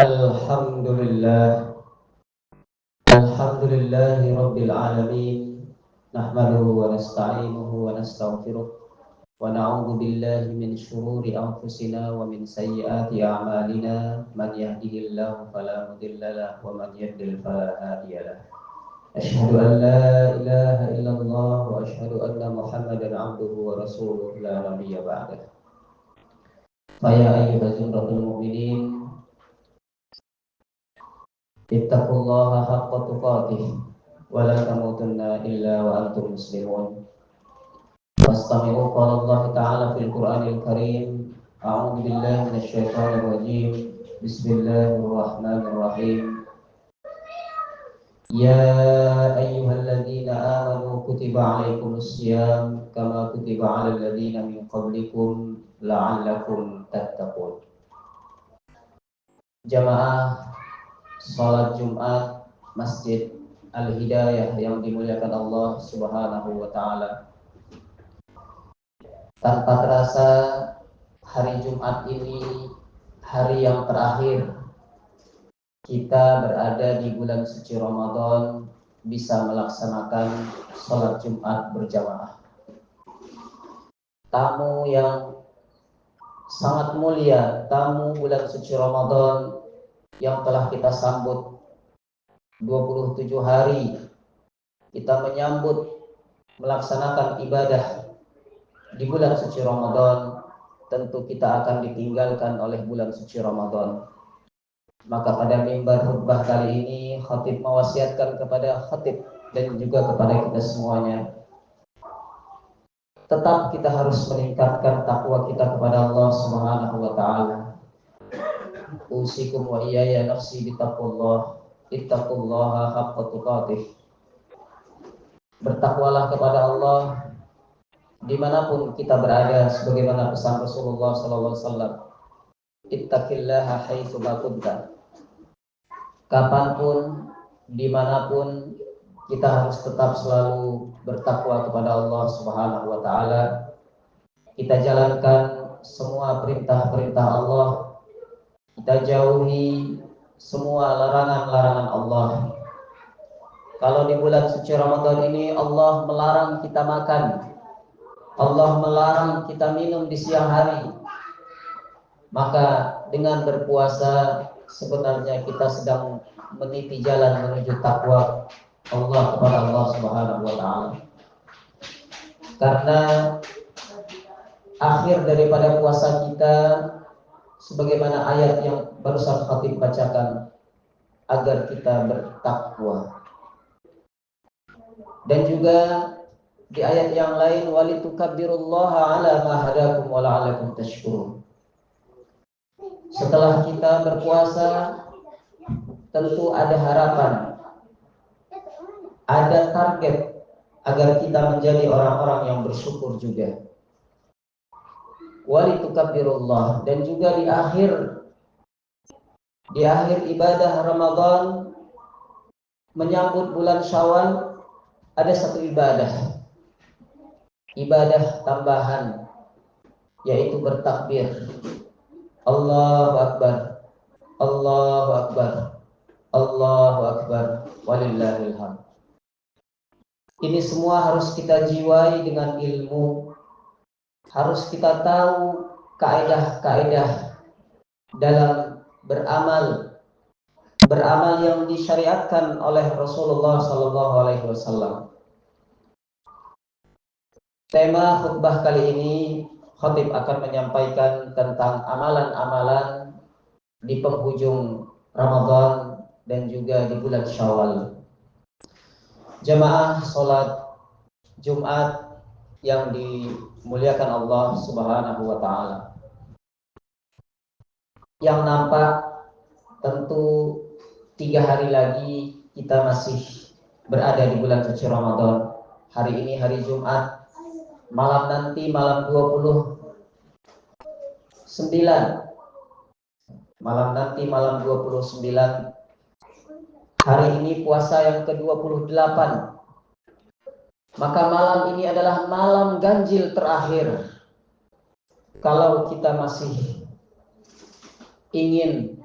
Alhamdulillah, alhamdulillahi rabbil alamin. Nahmaduhu wa nasta'inuhu wa nastaghfiruh wa na'udzu billahi min shururi anfusina wa min sayyiati a'malina. Man yahdihillahu fala mudilla lahu wa man yudlil fala hadiya lahu. Asyhadu an la ilaha illallah wa asyhadu anna Muhammadan 'abduhu wa rasuluh la nabiyya ba'dahu. Fa ya ayyuhal mu'minin ittaqullaha haqqa tuqatih wa la tamutunna illa wa antum muslimun. Fastami'u qala Allah ta'ala fil Qur'anil Karim. A'udzu billahi minasy syaithanir rajim. Bismillahirrahmanirrahim. Ya ayyuhalladzina amanu kutiba 'alaikumus syiyam kama kutiba 'alal ladzina min qablikum la'allakum tattaqun. Jamaah salat Jumat Masjid Al-Hidayah yang dimuliakan Allah Subhanahu wa taala. Tanpa terasa hari Jumat ini hari yang terakhir kita berada di bulan suci Ramadan, bisa melaksanakan salat Jumat berjamaah. Tamu yang sangat mulia, tamu bulan suci Ramadan yang telah kita sambut 27 hari, kita menyambut melaksanakan ibadah di bulan suci Ramadan. Tentu kita akan ditinggalkan oleh bulan suci Ramadan. Maka pada mimbar khutbah kali ini khatib mewasiatkan kepada khatib dan juga kepada kita semuanya, tetap kita harus meningkatkan takwa kita kepada Allah Subhanahu wa taala. Usikum wa iyaya nafsi bittaqullah, ittaqullaha haqqa tuqatih. Bertakwalah kepada Allah dimanapun kita berada, sebagaimana pesan Rasulullah sallallahu alaihi wasallam, ittaqillaha haitsu ma kunta. Kapanpun, dimanapun, kita harus tetap selalu bertakwa kepada Allah Subhanahu wa taala. Kita jalankan semua perintah-perintah Allah, kita jauhi semua larangan-larangan Allah. Kalau di bulan suci Ramadan ini Allah melarang kita makan, Allah melarang kita minum di siang hari, maka dengan berpuasa sebenarnya kita sedang meniti jalan menuju takwa Allah kepada Allah Subhanahu wa taala. Karena akhir daripada puasa kita, sebagaimana ayat yang barusan khatib bacakan, agar kita bertakwa. Dan juga di ayat yang lain, walitukabbirullaha ala ma hadakum wa la'allakum tashkurun. Setelah kita berpuasa, tentu ada harapan, ada target agar kita menjadi orang-orang yang bersyukur juga. Walitukabbirullah. Dan juga di akhir ibadah Ramadan menyambut bulan Syawal, ada satu ibadah tambahan, yaitu bertakbir. Allahu Akbar, Allahu Akbar, Allahu Akbar, walillahil hamd. Ini semua harus kita jiwai dengan ilmu. Harus kita tahu kaidah-kaidah dalam beramal yang disyariatkan oleh Rasulullah sallallahu alaihi wasallam. Tema khutbah kali ini, khatib akan menyampaikan tentang amalan-amalan di penghujung Ramadan dan juga di bulan Syawal. Jamaah salat Jumat yang dimuliakan Allah Subhanahu wa taala. Yang nampak tentu 3 hari lagi kita masih berada di bulan suci Ramadan. Hari ini hari Jumat, malam nanti malam 29. Malam nanti malam 29. Hari ini puasa yang ke-28. Maka malam ini adalah malam ganjil terakhir. Kalau kita masih ingin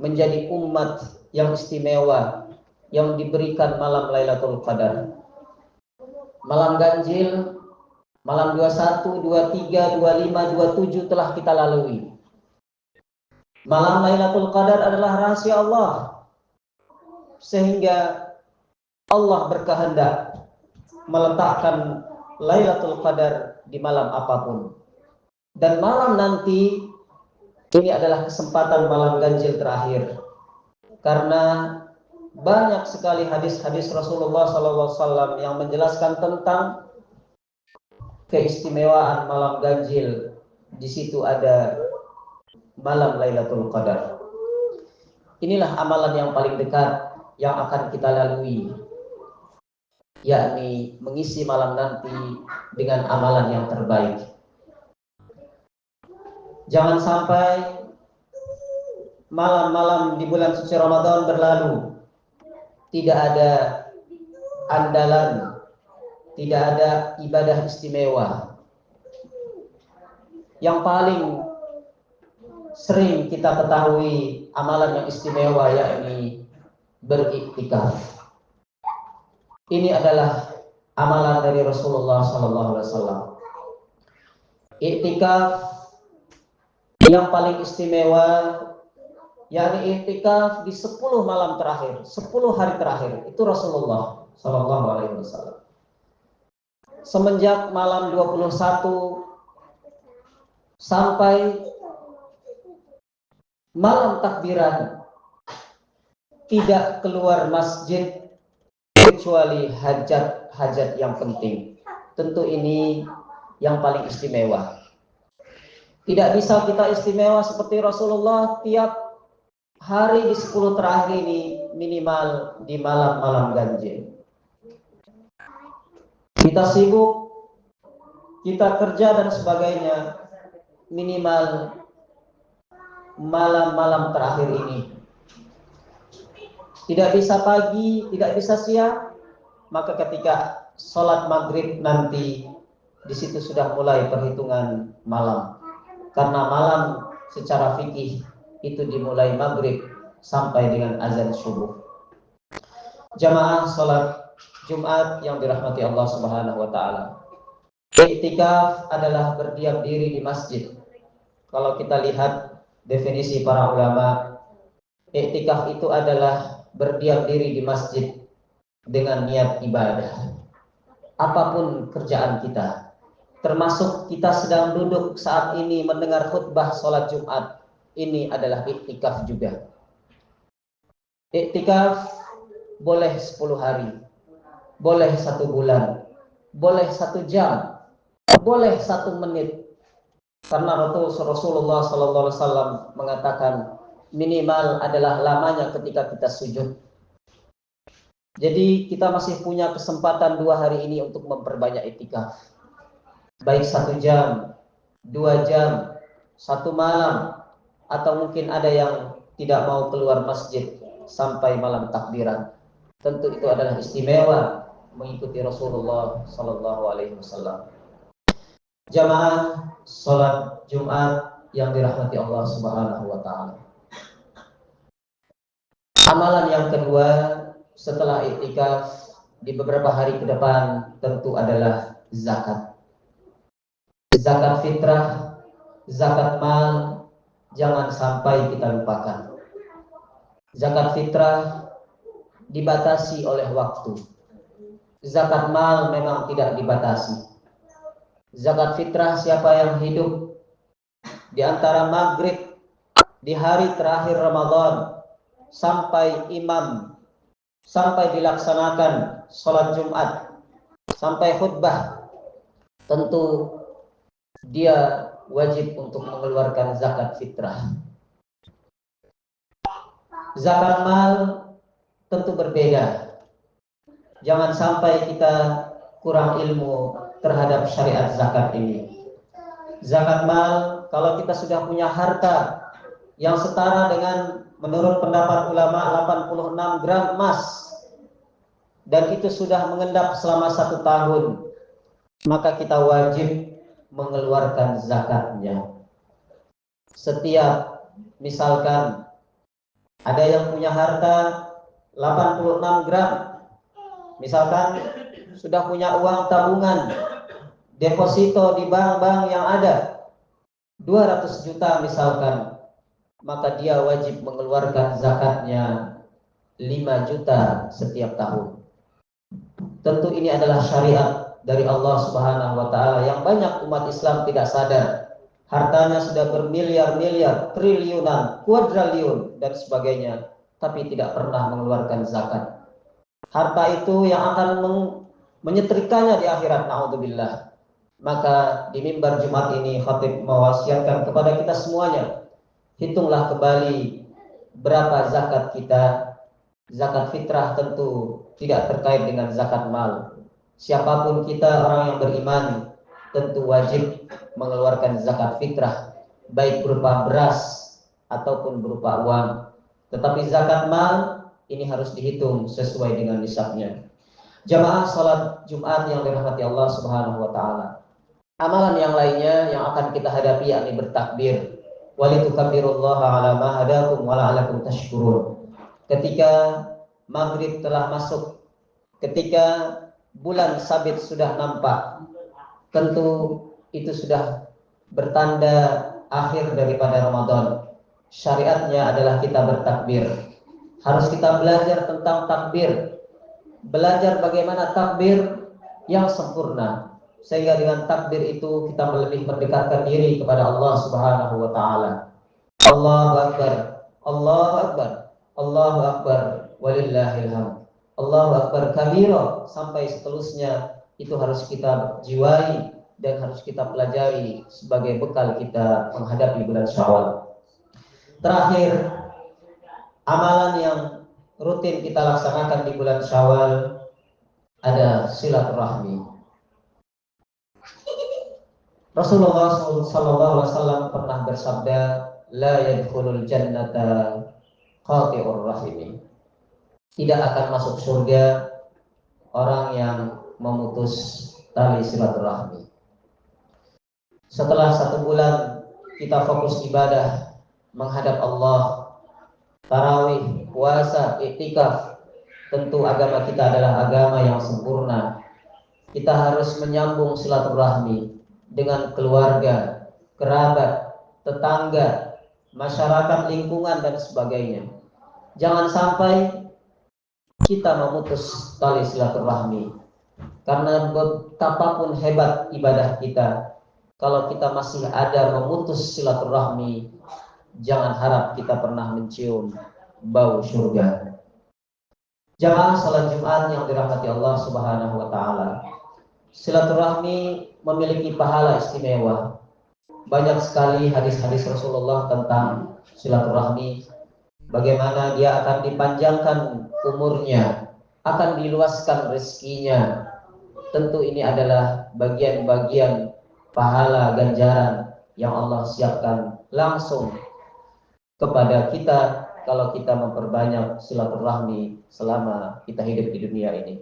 menjadi umat yang istimewa yang diberikan malam Lailatul Qadar. Malam ganjil, malam 21, 23, 25, 27 telah kita lalui. Malam Lailatul Qadar adalah rahasia Allah, sehingga Allah berkehendak meletakkan Lailatul Qadar di malam apapun. Dan malam nanti ini adalah kesempatan malam ganjil terakhir, karena banyak sekali hadis-hadis Rasulullah SAW yang menjelaskan tentang keistimewaan malam ganjil. Di situ ada malam Lailatul Qadar. Inilah amalan yang paling dekat yang akan kita lalui, yakni mengisi malam nanti dengan amalan yang terbaik. Jangan sampai malam-malam di bulan suci Ramadan berlalu, tidak ada andalan, tidak ada ibadah istimewa. Yang paling sering kita ketahui amalan yang istimewa yakni beriktikaf. Ini adalah amalan dari Rasulullah SAW. Iktikaf yang paling istimewa yakni iktikaf di 10 malam terakhir, 10 hari terakhir. Itu Rasulullah SAW. Semenjak malam 21 sampai malam takbiran tidak keluar masjid kecuali hajat-hajat yang penting. Tentu ini yang paling istimewa. Tidak bisa kita istimewa seperti Rasulullah tiap hari di 10 terakhir ini, minimal di malam-malam ganjil. Kita sibuk, kita kerja dan sebagainya, minimal malam-malam terakhir ini. Tidak bisa pagi, tidak bisa siang, maka ketika sholat maghrib nanti di situ sudah mulai perhitungan malam. Karena malam secara fikih itu dimulai maghrib sampai dengan azan subuh. Jamaah sholat Jumat yang dirahmati Allah Subhanahu wa taala. Iktikaf adalah berdiam diri di masjid. Kalau kita lihat definisi para ulama, iktikaf itu adalah berdiam diri di masjid dengan niat ibadah. Apapun kerjaan kita, termasuk kita sedang duduk saat ini mendengar khutbah sholat Jumat, ini adalah iktikaf juga. Iktikaf boleh 10 hari, boleh 1 bulan, boleh 1 jam, boleh 1 menit. Karena Rasulullah SAW mengatakan minimal adalah lamanya ketika kita sujud. Jadi kita masih punya kesempatan 2 hari ini untuk memperbanyak iktikaf. Baik 1 jam, 2 jam, 1 malam, atau mungkin ada yang tidak mau keluar masjid sampai malam takbiran. Tentu itu adalah istimewa mengikuti Rasulullah SAW. Jamaah sholat Jumat yang dirahmati Allah Subhanahu wa taala. Amalan yang kedua setelah iktikaf di beberapa hari ke depan tentu adalah zakat. Zakat fitrah, zakat mal, jangan sampai kita lupakan. Zakat fitrah dibatasi oleh waktu. Zakat mal memang tidak dibatasi. Zakat fitrah siapa yang hidup di antara maghrib di hari terakhir Ramadan sampai imam, sampai dilaksanakan sholat Jumat, sampai khutbah, tentu dia wajib untuk mengeluarkan zakat fitrah. Zakat mal tentu berbeda. Jangan sampai kita kurang ilmu terhadap syariat zakat ini. Zakat mal, kalau kita sudah punya harta yang setara dengan menurut pendapat ulama 86 gram emas, dan itu sudah mengendap selama 1 tahun, maka kita wajib mengeluarkan zakatnya. Setiap misalkan Ada yang punya harta 86 gram. Misalkan sudah punya uang tabungan deposito di bank-bank yang ada 200 juta misalkan, maka dia wajib mengeluarkan zakatnya 5 juta setiap tahun. Tentu ini adalah syariat dari Allah Subhanahu wa taala yang banyak umat Islam tidak sadar. Hartanya sudah bermiliar-miliar, triliunan, kuadriliun dan sebagainya, tapi tidak pernah mengeluarkan zakat. Harta itu yang akan menyetrikanya di akhirat, naudzubillah. Maka di mimbar Jumat ini khatib mewasiatkan kepada kita semuanya, hitunglah kembali berapa zakat kita. Zakat fitrah tentu tidak terkait dengan zakat mal. Siapapun kita, orang yang beriman, tentu wajib mengeluarkan zakat fitrah, baik berupa beras ataupun berupa uang. Tetapi zakat mal ini harus dihitung sesuai dengan nisabnya. Jamaah salat Jumat yang dirahmati Allah Subhanahu wa taala. Amalan yang lainnya yang akan kita hadapi yakni bertakbir. Walitukabbirullaha ala ma hadakum wa la'allakum tashkurun. Ketika maghrib telah masuk, ketika bulan sabit sudah nampak, tentu itu sudah bertanda akhir daripada Ramadan. Syariatnya adalah kita bertakbir. Harus kita belajar tentang takbir, belajar bagaimana takbir yang sempurna, sehingga dengan takbir itu kita lebih mendekatkan diri kepada Allah Subhanahu wa taala. Allahu akbar, Allahu akbar, Allahu akbar, walillahil hamd. Allahu akbar kabira sampai seterusnya, itu harus kita jiwai dan harus kita pelajari sebagai bekal kita menghadapi bulan Syawal. Terakhir, amalan yang rutin kita laksanakan di bulan Syawal ada silaturahmi. Rasulullah SAW pernah bersabda, la yadkhulul jannata qati'ur rahimi. Tidak akan masuk surga orang yang memutus tali silaturahmi. Setelah 1 bulan kita fokus ibadah menghadap Allah, tarawih, puasa, iktikaf, tentu agama kita adalah agama yang sempurna. Kita harus menyambung silaturahmi dengan keluarga, kerabat, tetangga, masyarakat lingkungan dan sebagainya. Jangan sampai kita memutus tali silaturahmi, karena betapapun hebat ibadah kita, kalau kita masih ada memutus silaturahmi, jangan harap kita pernah mencium bau surga. Jamaah salat Jumat yang dirahmati Allah Subhanahu wa taala, silaturahmi memiliki pahala istimewa. Banyak sekali hadis-hadis Rasulullah tentang silaturahmi, bagaimana dia akan dipanjangkan umurnya, akan diluaskan rezekinya. Tentu ini adalah bagian-bagian pahala ganjaran yang Allah siapkan langsung kepada kita kalau kita memperbanyak silaturahmi selama kita hidup di dunia ini.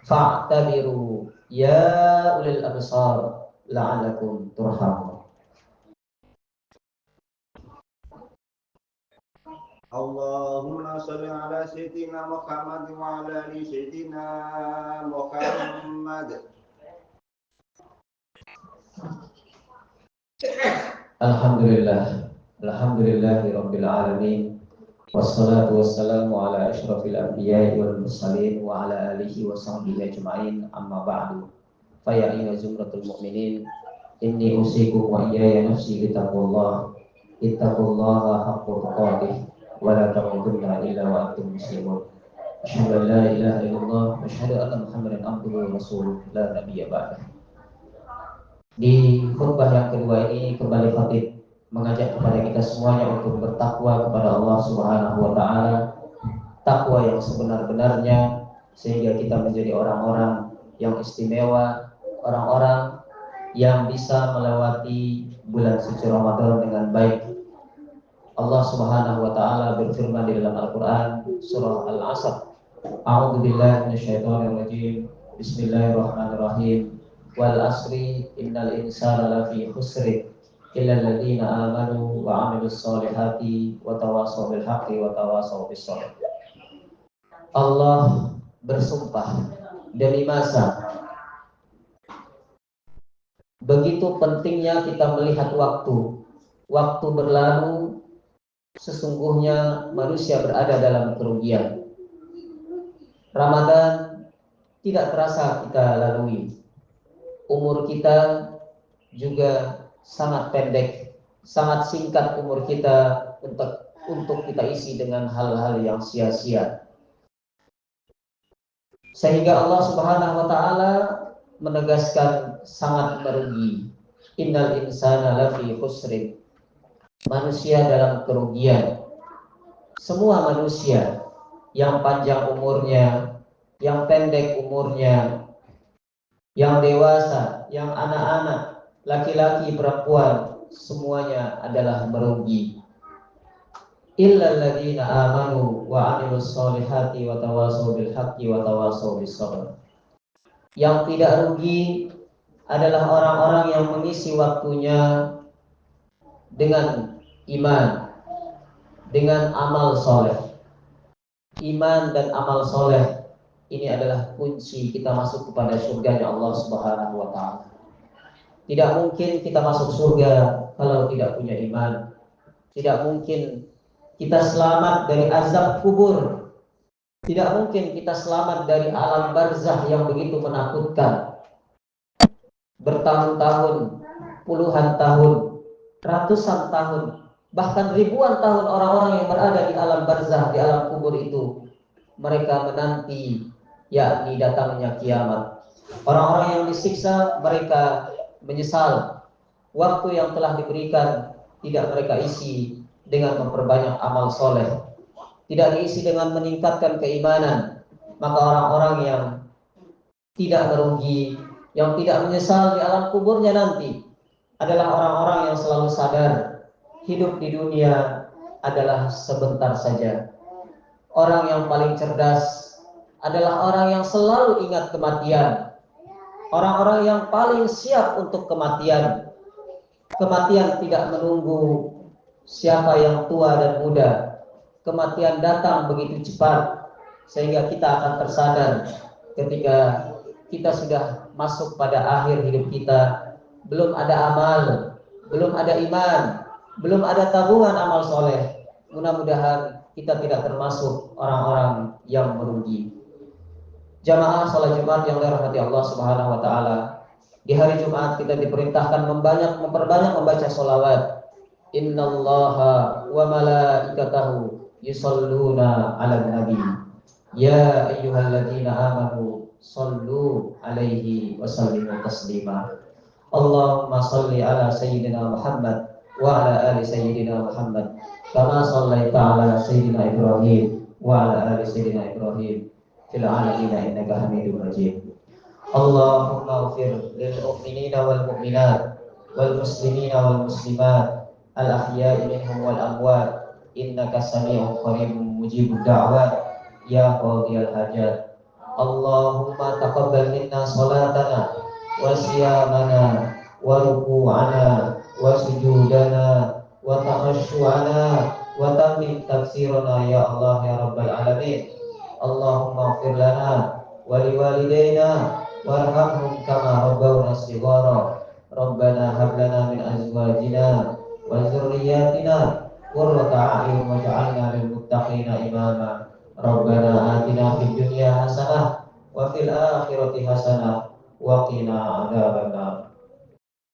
Fa'tabiru ya ulil absar la'alakum turhamun. Allahumma salli ala sayyidina Muhammad wa ala ali sayyidina Muhammad. Alhamdulillah, alhamdulillahi rabbil alamin, wassalatu wassalamu ala asyrafil anbiya'i wal mursalin wa ala alihi wa sahbihi ajma'in, amma ba'du. Fa ya ayyuha zumratul mu'minin, inni usikum wa iyaya nafsi bitaqwallah. Ittaqullaha haqqa tuqatih wa la tamutunna illa wa antum muslimun. Asyhadu an la ilaha illallah wa asyhadu anna Muhammadan abduhu wa rasuluh la nabiyya ba'dah. Di khutbah yang kedua ini kembali khatib mengajak kepada kita semuanya untuk bertakwa kepada Allah Subhanahu wa taala, takwa yang sebenar-benarnya, sehingga kita menjadi orang-orang yang istimewa, orang-orang yang bisa melewati bulan suci Ramadan dengan baik. Allah Subhanahu wa taala berfirman di dalam Al-Qur'an surah Al-Asr, A'udzu billahi minasyaitonir rajim. Bismillahirrahmanirrahim. Wal asri innal insana lafi khusr illal ladzina amanu wa 'amilus solihati wa tawassaw bil haqqi wa tawassaw bis sabr. Allah bersumpah demi masa. Begitu pentingnya kita melihat waktu. Waktu berlalu, sesungguhnya manusia berada dalam kerugian. Ramadan tidak terasa kita lalui. Umur kita juga sangat pendek, sangat singkat umur kita untuk kita isi dengan hal-hal yang sia-sia. Sehingga Allah Subhanahu wa taala menegaskan sangat merugi. Innal insana lafi khusrin. Manusia dalam kerugian. Semua manusia, yang panjang umurnya, yang pendek umurnya, yang dewasa, yang anak-anak, laki-laki, perempuan, semuanya adalah merugi. Illal ladzina amanu wa 'amilus solihati wa tawassaw bil haqqi wa tawassaw bis sabr. Yang tidak rugi adalah orang-orang yang mengisi waktunya dengan iman, dengan amal soleh. Iman dan amal soleh ini adalah kunci kita masuk kepada surganya Allah Subhanahu wa ta'ala. Tidak mungkin kita masuk surga kalau tidak punya iman. Tidak mungkin kita selamat dari azab kubur. Tidak mungkin kita selamat dari alam barzah yang begitu menakutkan. Bertahun-tahun, puluhan tahun, ratusan tahun, bahkan ribuan tahun orang-orang yang berada di alam barzah, di alam kubur itu, mereka menanti yakni datangnya kiamat. Orang-orang yang disiksa, mereka menyesal waktu yang telah diberikan tidak mereka isi dengan memperbanyak amal soleh, tidak diisi dengan meningkatkan keimanan. Maka orang-orang yang tidak merugi, yang tidak menyesal di alam kuburnya nanti adalah orang-orang yang selalu sadar hidup di dunia adalah sebentar saja. Orang yang paling cerdas adalah orang yang selalu ingat kematian. Orang-orang yang paling siap untuk kematian. Kematian tidak menunggu siapa yang tua dan muda. Kematian datang begitu cepat sehingga kita akan tersadar ketika kita sudah masuk pada akhir hidup kita. Belum ada amal, belum ada iman, belum ada tabungan amal soleh. Mudah-mudahan kita tidak termasuk orang-orang yang merugi. Jamaah salat Jumat yang dirahmati Allah Subhanahu wa taala. Di hari Jumat kita diperintahkan memperbanyak membaca sholawat. Innallaha wa malaikatahu yusholluna 'alan nabi. Ya ayyuhalladzina amanu shollu 'alaihi wa sallimu taslima. Allahumma shalli ala sayyidina Muhammad wa ala ali sayyidina Muhammad kama shallaita ala sayyidina Ibrahim wa ala ali sayyidina Ibrahim fil alamin innaka Hamidum Majid. Allahumma ighfir lil mu'minina wal mu'minat wal muslimina wal muslimat al ahya'i minhum wal amwat innaka sami'un qaribun mujibud da'wat ya qadiyal hajat. Allahumma taqabbal minna salatana wa siyamana wa ruku'ana wa sujudana wa takhashu'ana wa tamim tafsirana ya Allah ya Rabbal Alamin. Allahumma ighfir lana wa liwalidayna warhamhum kama rabbawna shighara. Rabbana hab lana min azwajina wa dzurriyyatina qurrata a'yun waj'alna lil muttaqina imama. Rabbana atina fid dunya hasanah wa fil akhirati hasanah wa qina adzabannar.